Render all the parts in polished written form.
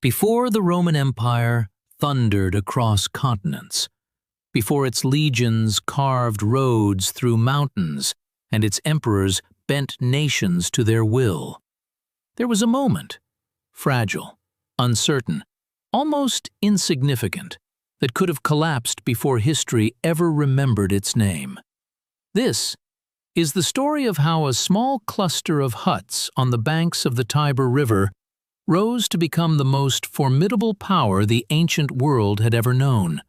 Before the Roman Empire thundered across continents, before its legions carved roads through mountains and its emperors bent nations to their will, there was a moment, fragile, uncertain, almost insignificant, that could have collapsed before history ever remembered its name. This is the story of how a small cluster of huts on the banks of the Tiber River rose to become the most formidable power the ancient world had ever known.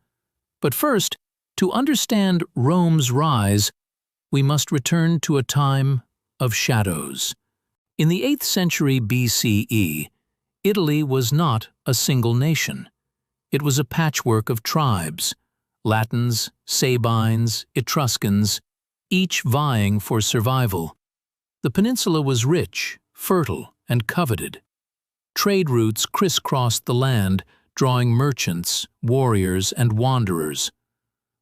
But first, to understand Rome's rise, we must return to a time of shadows. In the 8th century BCE, Italy was not a single nation. It was a patchwork of tribes, Latins, Sabines, Etruscans, each vying for survival. The peninsula was rich, fertile, and coveted. Trade routes crisscrossed the land, drawing merchants, warriors, and wanderers.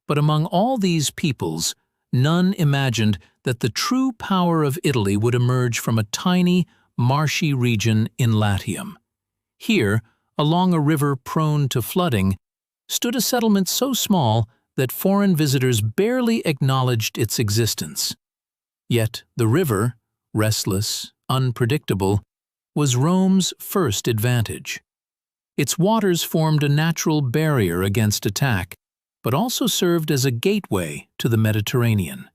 But among all these peoples, none imagined that the true power of Italy would emerge from a tiny, marshy region in Latium. Here, along a river prone to flooding, stood a settlement so small that foreign visitors barely acknowledged its existence. Yet the river, restless, unpredictable, was Rome's first advantage. Its waters formed a natural barrier against attack, but also served as a gateway to the Mediterranean.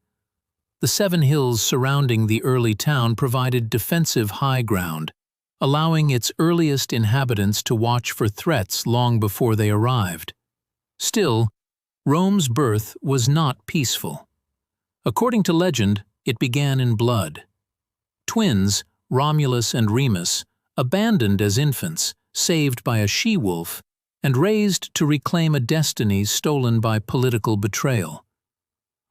The 7 hills surrounding the early town provided defensive high ground, allowing its earliest inhabitants to watch for threats long before they arrived. Still, Rome's birth was not peaceful. According to legend, it began in blood. Twins, Romulus and Remus, abandoned as infants, saved by a she-wolf, and raised to reclaim a destiny stolen by political betrayal.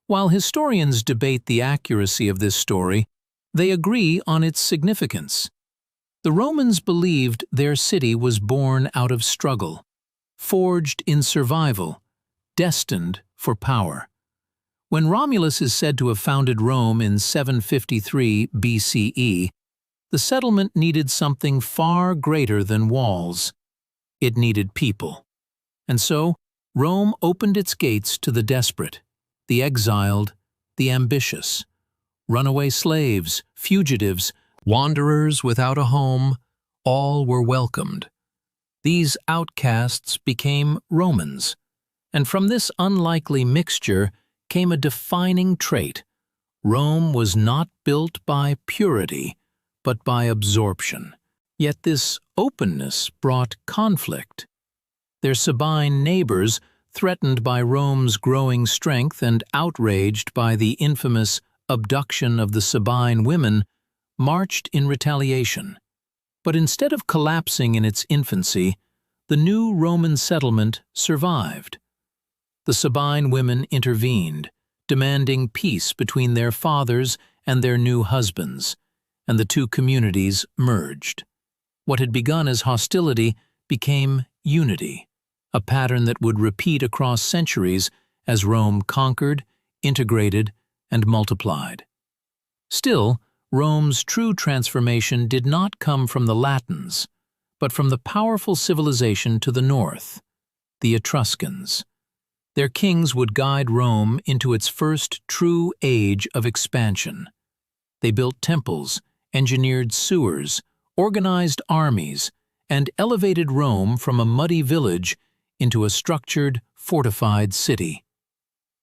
While historians debate the accuracy of this story, they agree on its significance. The Romans believed their city was born out of struggle, forged in survival, destined for power. When Romulus is said to have founded Rome in 753 BCE, the settlement needed something far greater than walls. It needed people. And so, Rome opened its gates to the desperate, the exiled, the ambitious. Runaway slaves, fugitives, wanderers without a home, all were welcomed. These outcasts became Romans, and from this unlikely mixture came a defining trait. Rome was not built by purity, but by absorption. Yet this openness brought conflict. Their Sabine neighbors, threatened by Rome's growing strength and outraged by the infamous abduction of the Sabine women, marched in retaliation. But instead of collapsing in its infancy, the new Roman settlement survived. The Sabine women intervened, demanding peace between their fathers and their new husbands, and the two communities merged. What had begun as hostility became unity, a pattern that would repeat across centuries as Rome conquered, integrated, and multiplied. Still, Rome's true transformation did not come from the Latins, but from the powerful civilization to the north, the Etruscans. Their kings would guide Rome into its first true age of expansion. They built temples, engineered sewers, organized armies, and elevated Rome from a muddy village into a structured, fortified city.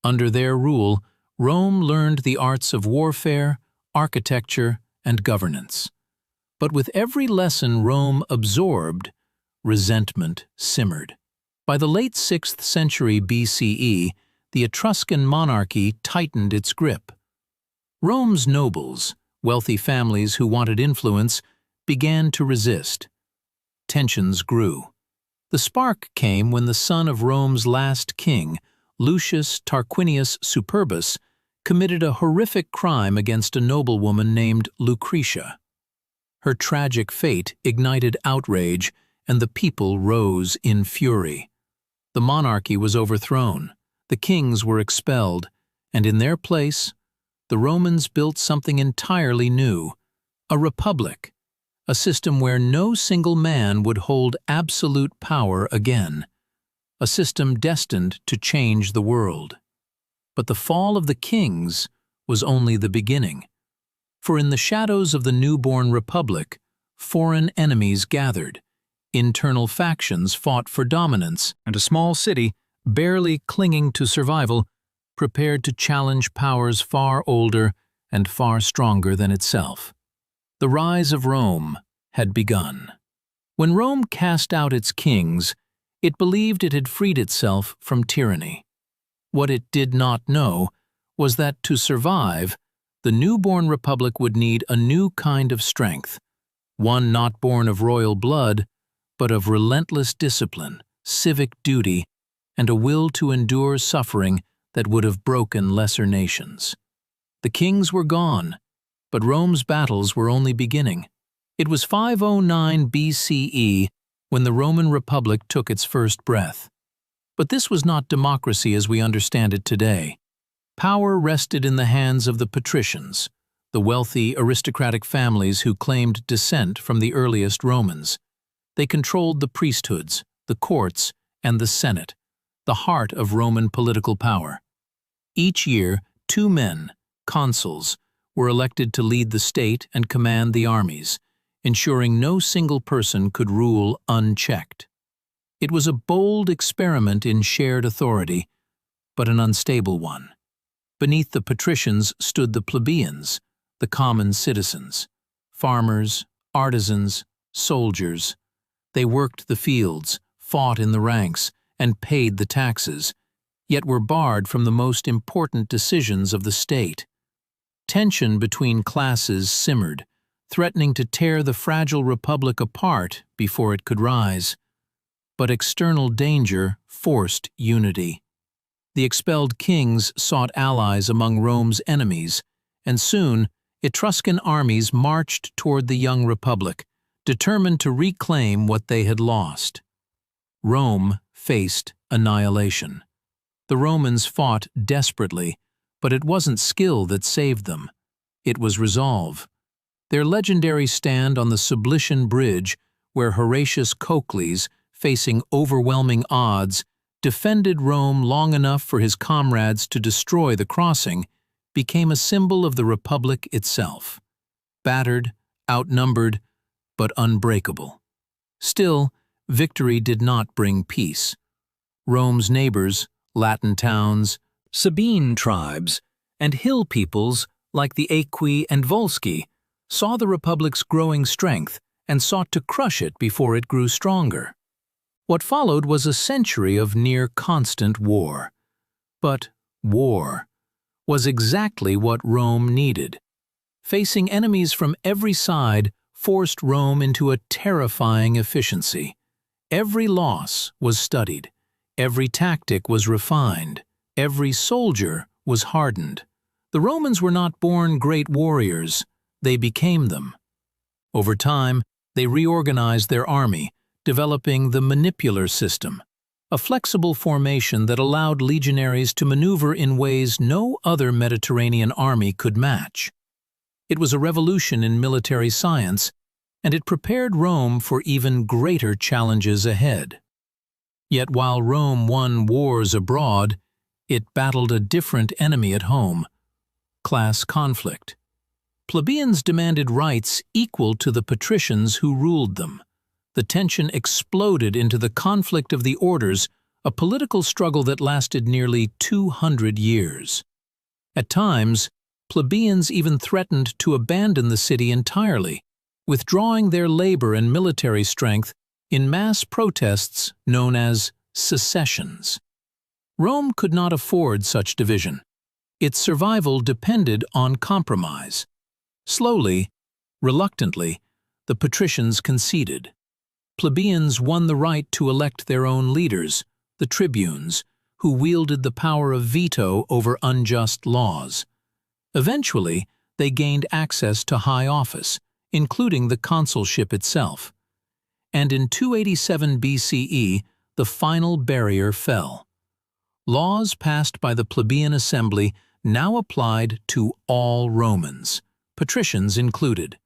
Under their rule, Rome learned the arts of warfare, architecture, and governance. But with every lesson Rome absorbed, resentment simmered. By the late 6th century BCE, the Etruscan monarchy tightened its grip. Rome's nobles, wealthy families who wanted influence, began to resist. Tensions grew. The spark came when the son of Rome's last king, Lucius Tarquinius Superbus, committed a horrific crime against a noblewoman named Lucretia. Her tragic fate ignited outrage, and the people rose in fury. The monarchy was overthrown, the kings were expelled, and in their place, the Romans built something entirely new, a republic, a system where no single man would hold absolute power again, a system destined to change the world. But the fall of the kings was only the beginning, for in the shadows of the newborn republic, foreign enemies gathered, internal factions fought for dominance, and a small city, barely clinging to survival, prepared to challenge powers far older and far stronger than itself. The rise of Rome had begun. When Rome cast out its kings, it believed it had freed itself from tyranny. What it did not know was that to survive, the newborn republic would need a new kind of strength, one not born of royal blood, but of relentless discipline, civic duty, and a will to endure suffering that would have broken lesser nations. The kings were gone, but Rome's battles were only beginning. It was 509 BCE when the Roman Republic took its first breath. But this was not democracy as we understand it today. Power rested in the hands of the patricians, the wealthy aristocratic families who claimed descent from the earliest Romans. They controlled the priesthoods, the courts, and the Senate, the heart of Roman political power. Each year, 2 men, consuls, were elected to lead the state and command the armies, ensuring no single person could rule unchecked. It was a bold experiment in shared authority, but an unstable one. Beneath the patricians stood the plebeians, the common citizens, farmers, artisans, soldiers. They worked the fields, fought in the ranks, and paid the taxes, yet were barred from the most important decisions of the state. Tension between classes simmered, threatening to tear the fragile republic apart before it could rise. But external danger forced unity. The expelled kings sought allies among Rome's enemies, and soon Etruscan armies marched toward the young republic, determined to reclaim what they had lost. Rome faced annihilation. The Romans fought desperately, but it wasn't skill that saved them. It was resolve. Their legendary stand on the Sublician Bridge, where Horatius Cocles, facing overwhelming odds, defended Rome long enough for his comrades to destroy the crossing, became a symbol of the Republic itself. Battered, outnumbered, but unbreakable. Still, victory did not bring peace. Rome's neighbors, Latin towns, Sabine tribes, and hill peoples like the Aequi and Volsci saw the Republic's growing strength and sought to crush it before it grew stronger. What followed was a century of near-constant war. But war was exactly what Rome needed. Facing enemies from every side forced Rome into a terrifying efficiency. Every loss was studied, every tactic was refined, every soldier was hardened. The Romans were not born great warriors, they became them. Over time, they reorganized their army, developing the manipular system, a flexible formation that allowed legionaries to maneuver in ways no other Mediterranean army could match. It was a revolution in military science, and it prepared Rome for even greater challenges ahead. Yet while Rome won wars abroad, it battled a different enemy at home: class conflict. Plebeians demanded rights equal to the patricians who ruled them. The tension exploded into the conflict of the orders, a political struggle that lasted nearly 200 years. At times, plebeians even threatened to abandon the city entirely, withdrawing their labor and military strength in mass protests known as secessions. Rome could not afford such division. Its survival depended on compromise. Slowly, reluctantly, the patricians conceded. Plebeians won the right to elect their own leaders, the tribunes, who wielded the power of veto over unjust laws. Eventually, they gained access to high office, including the consulship itself. And in 287 BCE, the final barrier fell. Laws passed by the plebeian assembly now applied to all Romans, patricians included.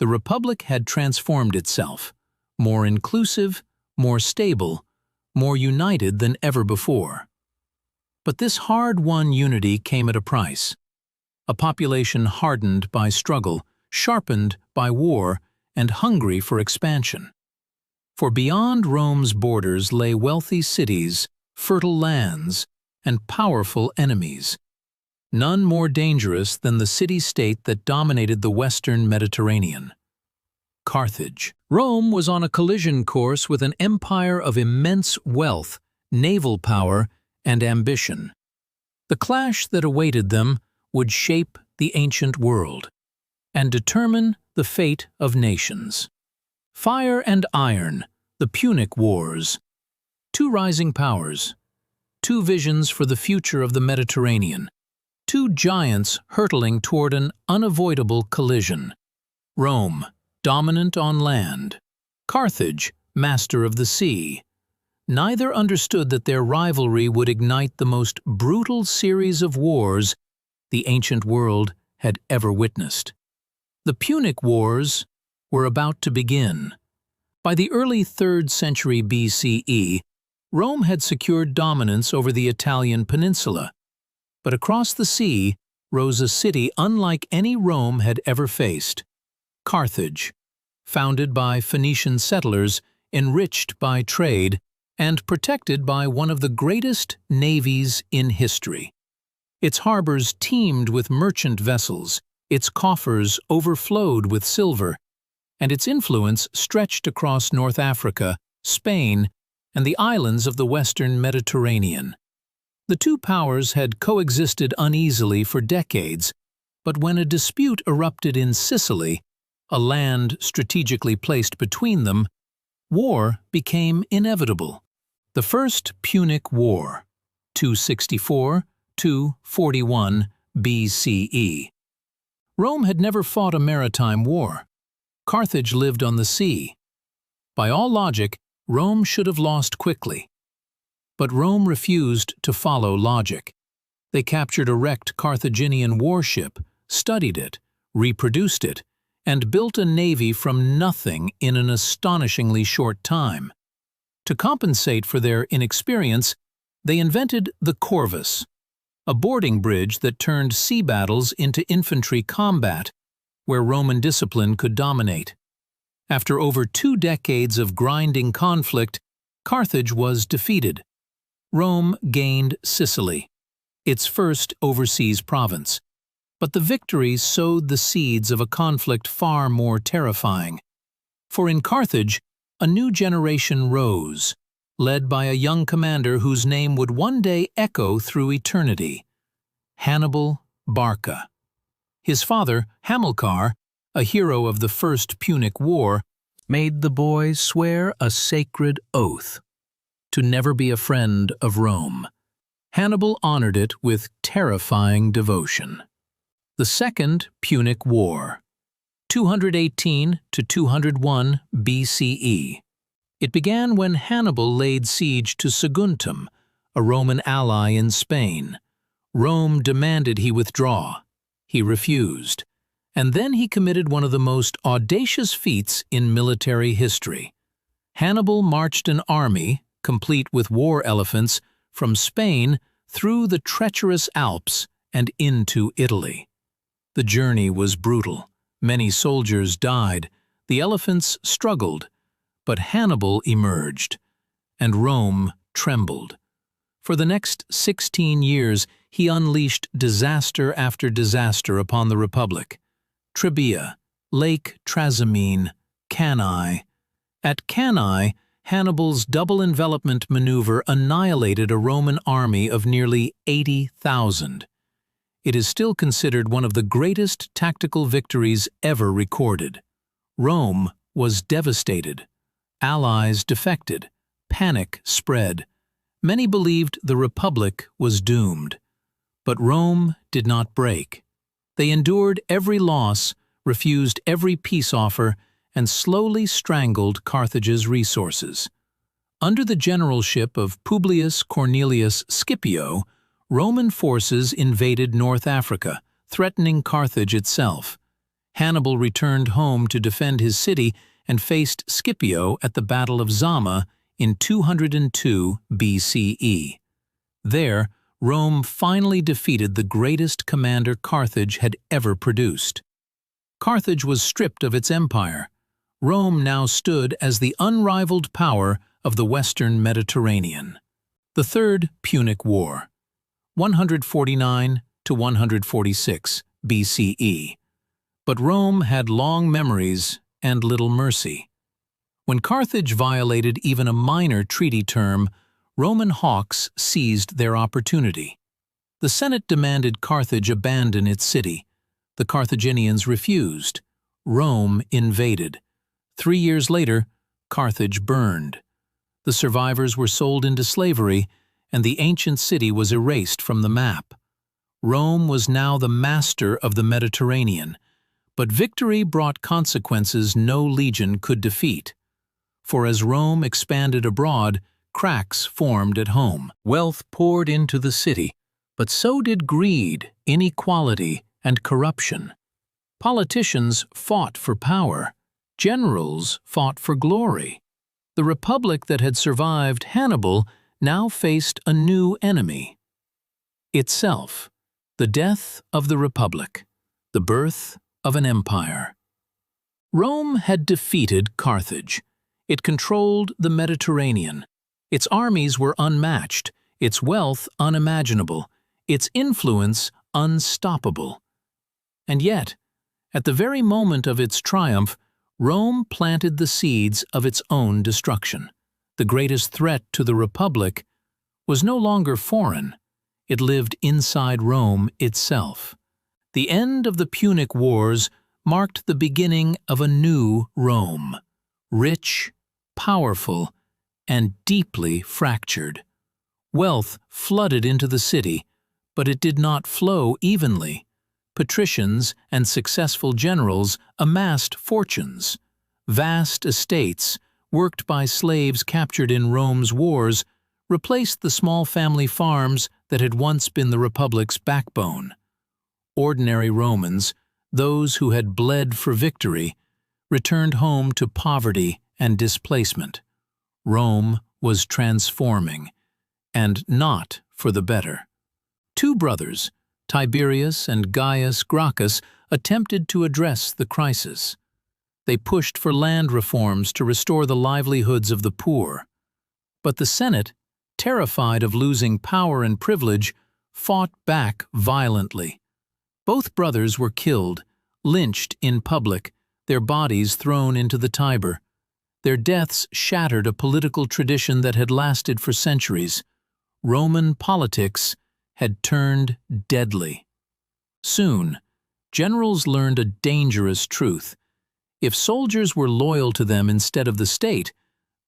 The Republic had transformed itself, more inclusive, more stable, more united than ever before. But this hard-won unity came at a price. A population hardened by struggle, sharpened by war, and hungry for expansion. For beyond Rome's borders lay wealthy cities, fertile lands, and powerful enemies. None more dangerous than the city-state that dominated the western Mediterranean. Carthage. Rome was on a collision course with an empire of immense wealth, naval power, and ambition. The clash that awaited them would shape the ancient world and determine the fate of nations. Fire and iron, the Punic Wars. Two rising powers, two visions for the future of the Mediterranean, two giants hurtling toward an unavoidable collision. Rome, dominant on land. Carthage, master of the sea. Neither understood that their rivalry would ignite the most brutal series of wars the ancient world had ever witnessed. The Punic Wars were about to begin. By the early 3rd century BCE, Rome had secured dominance over the Italian Peninsula, but across the sea rose a city unlike any Rome had ever faced. Carthage, founded by Phoenician settlers, enriched by trade, and protected by one of the greatest navies in history. Its harbors teemed with merchant vessels, its coffers overflowed with silver, and its influence stretched across North Africa, Spain, and the islands of the western Mediterranean. The two powers had coexisted uneasily for decades, but when a dispute erupted in Sicily, a land strategically placed between them, war became inevitable. The First Punic War, 264–241 BCE. Rome had never fought a maritime war. Carthage lived on the sea. By all logic, Rome should have lost quickly. But Rome refused to follow logic. They captured a wrecked Carthaginian warship, studied it, reproduced it, and built a navy from nothing in an astonishingly short time. To compensate for their inexperience, they invented the corvus, a boarding bridge that turned sea battles into infantry combat, where Roman discipline could dominate. After over 2 decades of grinding conflict, Carthage was defeated. Rome gained Sicily, its first overseas province. But the victory sowed the seeds of a conflict far more terrifying. For in Carthage, a new generation rose, led by a young commander whose name would one day echo through eternity: Hannibal Barca. His father, Hamilcar, a hero of the First Punic War, made the boy swear a sacred oath to never be a friend of Rome. Hannibal honored it with terrifying devotion. The Second Punic War, 218–201 BCE. It began when Hannibal laid siege to Saguntum, a Roman ally in Spain. Rome demanded he withdraw. He refused. And then he committed one of the most audacious feats in military history. Hannibal marched an army, complete with war elephants, from Spain through the treacherous Alps and into Italy. The journey was brutal. Many soldiers died, the elephants struggled, but Hannibal emerged, and Rome trembled. For the next 16 years, he unleashed disaster after disaster upon the Republic. Trebia, Lake Trasimene, Cannae. At Cannae, Hannibal's double envelopment maneuver annihilated a Roman army of nearly 80,000. It is still considered one of the greatest tactical victories ever recorded. Rome was devastated. Allies defected. Panic spread. Many believed the Republic was doomed. But Rome did not break. They endured every loss, refused every peace offer, and slowly strangled Carthage's resources. Under the generalship of Publius Cornelius Scipio, Roman forces invaded North Africa, threatening Carthage itself. Hannibal returned home to defend his city and faced Scipio at the Battle of Zama in 202 BCE. There, Rome finally defeated the greatest commander Carthage had ever produced. Carthage was stripped of its empire. Rome now stood as the unrivaled power of the Western Mediterranean. The Third Punic War, 149 to 146 BCE. But Rome had long memories and little mercy. When Carthage violated even a minor treaty term, Roman hawks seized their opportunity. The Senate demanded Carthage abandon its city. The Carthaginians refused. Rome invaded. 3 years later, Carthage burned. The survivors were sold into slavery, and the ancient city was erased from the map. Rome was now the master of the Mediterranean, but victory brought consequences no legion could defeat. For as Rome expanded abroad, cracks formed at home. Wealth poured into the city, but so did greed, inequality, and corruption. Politicians fought for power. Generals fought for glory. The republic that had survived Hannibal now faced a new enemy. Itself, the death of the republic, the birth of an empire. Rome had defeated Carthage. It controlled the Mediterranean. Its armies were unmatched, its wealth unimaginable, its influence unstoppable. And yet, at the very moment of its triumph, Rome planted the seeds of its own destruction. The greatest threat to the Republic was no longer foreign. It lived inside Rome itself. The end of the Punic Wars marked the beginning of a new Rome, rich, powerful, and deeply fractured. Wealth flooded into the city, but it did not flow evenly. Patricians and successful generals amassed fortunes. Vast estates, worked by slaves captured in Rome's wars, replaced the small family farms that had once been the Republic's backbone. Ordinary Romans, those who had bled for victory, returned home to poverty and displacement. Rome was transforming, and not for the better. Two brothers, Tiberius and Gaius Gracchus, attempted to address the crisis. They pushed for land reforms to restore the livelihoods of the poor. But the Senate, terrified of losing power and privilege, fought back violently. Both brothers were killed, lynched in public, their bodies thrown into the Tiber. Their deaths shattered a political tradition that had lasted for centuries. Roman politics had turned deadly. Soon, generals learned a dangerous truth. If soldiers were loyal to them instead of the state,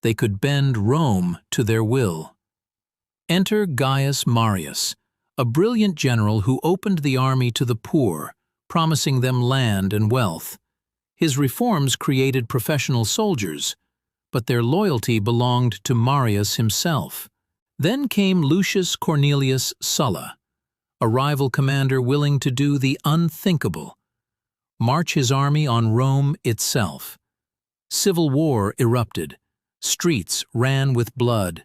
they could bend Rome to their will. Enter Gaius Marius, a brilliant general who opened the army to the poor, promising them land and wealth. His reforms created professional soldiers, but their loyalty belonged to Marius himself. Then came Lucius Cornelius Sulla, a rival commander willing to do the unthinkable, march his army on Rome itself. Civil war erupted. Streets ran with blood.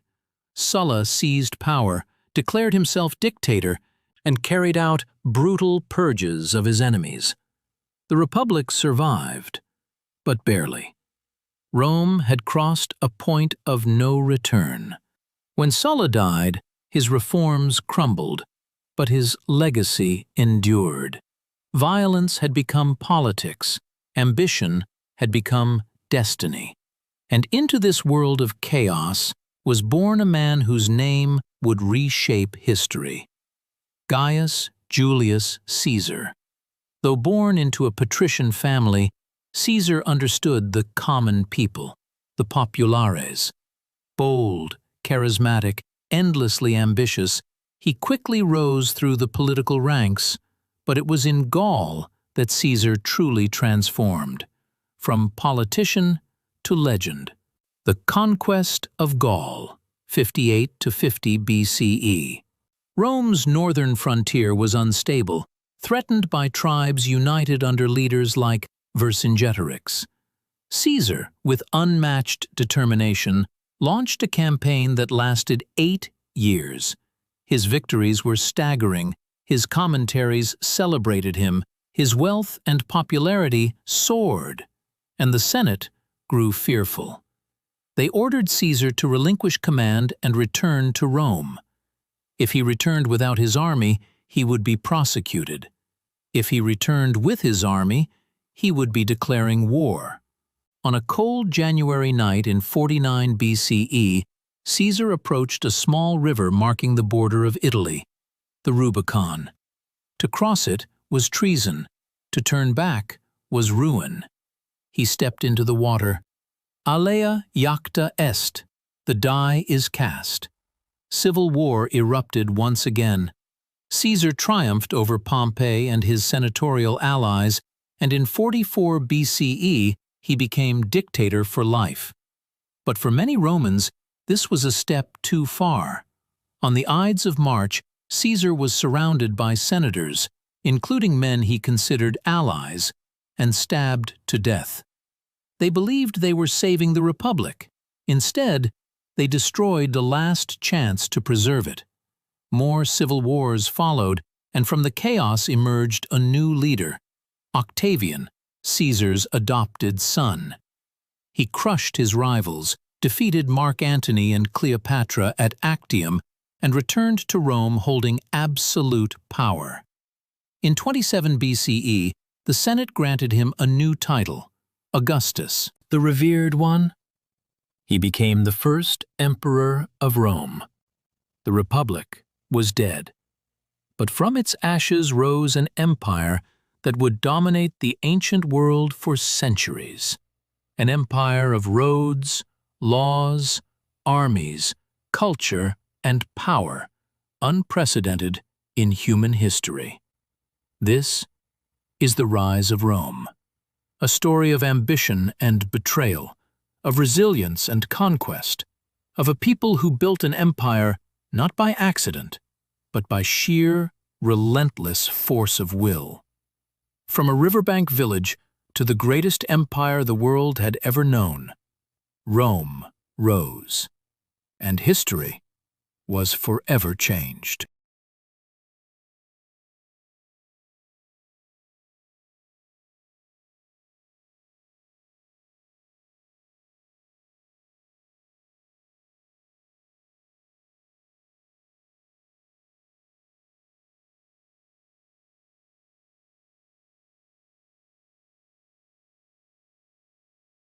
Sulla seized power, declared himself dictator, and carried out brutal purges of his enemies. The Republic survived, but barely. Rome had crossed a point of no return. When Sulla died, his reforms crumbled, but his legacy endured. Violence had become politics, ambition had become destiny. And into this world of chaos was born a man whose name would reshape history. Gaius Julius Caesar. Though born into a patrician family, Caesar understood the common people, the populares. Bold, charismatic, endlessly ambitious, he quickly rose through the political ranks, but it was in Gaul that Caesar truly transformed. From politician to legend. The conquest of Gaul, 58 to 50 BCE. Rome's northern frontier was unstable, threatened by tribes united under leaders like Vercingetorix. Caesar, with unmatched determination, launched a campaign that lasted 8 years. His victories were staggering, his commentaries celebrated him, his wealth and popularity soared, and the Senate grew fearful. They ordered Caesar to relinquish command and return to Rome. If he returned without his army, he would be prosecuted. If he returned with his army, he would be declaring war. On a cold January night in 49 BCE, Caesar approached a small river marking the border of Italy, the Rubicon. To cross it was treason. To turn back was ruin. He stepped into the water. Alea jacta est, the die is cast. Civil war erupted once again. Caesar triumphed over Pompey and his senatorial allies, and in 44 BCE he became dictator for life. But for many Romans, this was a step too far. On the Ides of March, Caesar was surrounded by senators, including men he considered allies, and stabbed to death. They believed they were saving the Republic. Instead, they destroyed the last chance to preserve it. More civil wars followed, and from the chaos emerged a new leader, Octavian, Caesar's adopted son. He crushed his rivals, defeated Mark Antony and Cleopatra at Actium, and returned to Rome holding absolute power. In 27 BCE, the Senate granted him a new title, Augustus, the revered one. He became the first emperor of Rome. The Republic was dead, but from its ashes rose an empire that would dominate the ancient world for centuries. An empire of roads, laws, armies, culture, and power, unprecedented in human history. This is the rise of Rome, a story of ambition and betrayal, of resilience and conquest, of a people who built an empire not by accident, but by sheer, relentless force of will. From a riverbank village to the greatest empire the world had ever known, Rome rose, and history was forever changed.